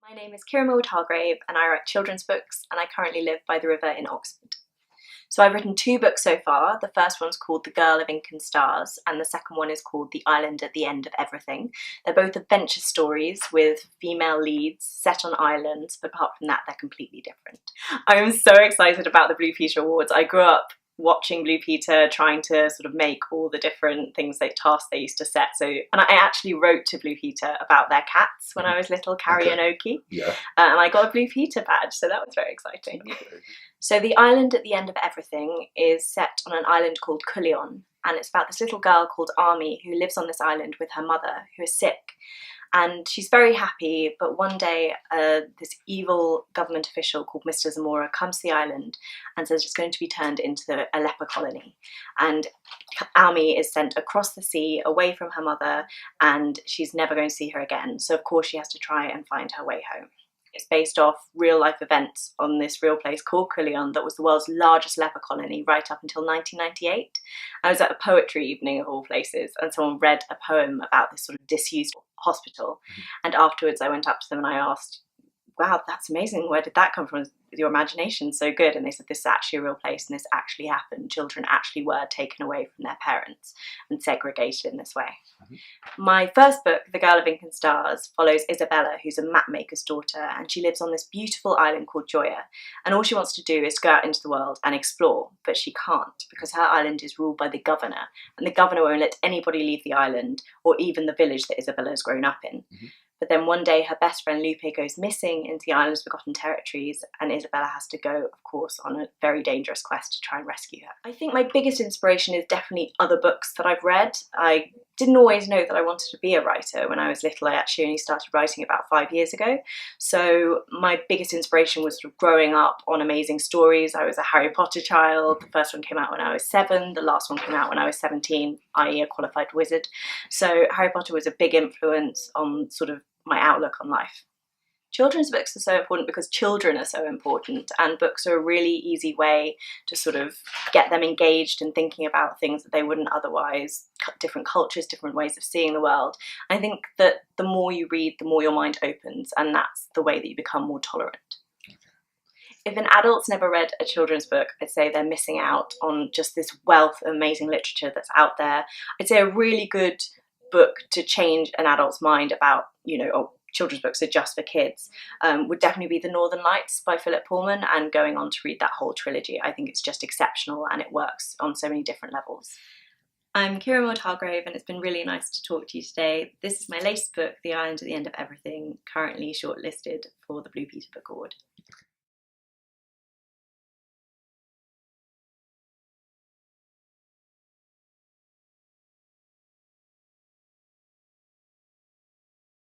My name is Kiran Millwood Hargrave and I write children's books, and I currently live by the river in Oxford. So I've written 2 books so far. The first one's called The Girl of Ink and Stars, and the second one is called The Island at the End of Everything. They're both adventure stories with female leads set on islands, but apart from that they're completely different. I am so excited about the Blue Peter Awards. I grew up watching Blue Peter, trying to sort of make all the different tasks they used to set. And I actually wrote to Blue Peter about their cats when I was little, Carrie and Oki. Yeah. And I got a Blue Peter badge, so that was very exciting. So The Island at the End of Everything is set on an island called Kulion, and it's about this little girl called Army who lives on this island with her mother, who is sick. And she's very happy, but one day this evil government official called Mr. Zamora comes to the island and says it's going to be turned into a leper colony. And Almi is sent across the sea, away from her mother, and she's never going to see her again. So of course she has to try and find her way home. It's based off real life events on this real place called Kulion that was the world's largest leper colony right up until 1998. I was at a poetry evening of all places, and someone read a poem about this sort of disused hospital. And afterwards I went up to them and I asked, wow, that's amazing. Where did that come from? Your imagination's so good. And they said, this is actually a real place and this actually happened. Children actually were taken away from their parents and segregated in this way. My first book, The Girl of Ink and Stars, follows Isabella, who's a mapmaker's daughter, and she lives on this beautiful island called Joya. And all she wants to do is go out into the world and explore, but she can't because her island is ruled by the governor, and the governor won't let anybody leave the island or even the village that Isabella has grown up in. But then one day her best friend Lupe goes missing into the island's forgotten territories, and Isabella has to go, of course, on a very dangerous quest to try and rescue her. I think my biggest inspiration is definitely other books that I've read. I didn't always know that I wanted to be a writer when I was little. I actually only started writing about 5 years ago. So my biggest inspiration was sort of growing up on amazing stories. I was a Harry Potter child. The first one came out when I was 7. The last one came out when I was 17, i.e. a qualified wizard. So Harry Potter was a big influence on sort of my outlook on life. Children's books are so important because children are so important, and books are a really easy way to sort of get them engaged and thinking about things that they wouldn't otherwise, different cultures, different ways of seeing the world. I think that the more you read, the more your mind opens, and that's the way that you become more tolerant. If an adult's never read a children's book, I'd say they're missing out on just this wealth of amazing literature that's out there. I'd say a really good book to change an adult's mind about, children's books are just for kids, would definitely be The Northern Lights by Philip Pullman, and going on to read that whole trilogy. I think it's just exceptional and it works on so many different levels. I'm Kiran Millwood Hargrave, and it's been really nice to talk to you today. This is my latest book, The Island at the End of Everything, currently shortlisted for the Blue Peter Book Award.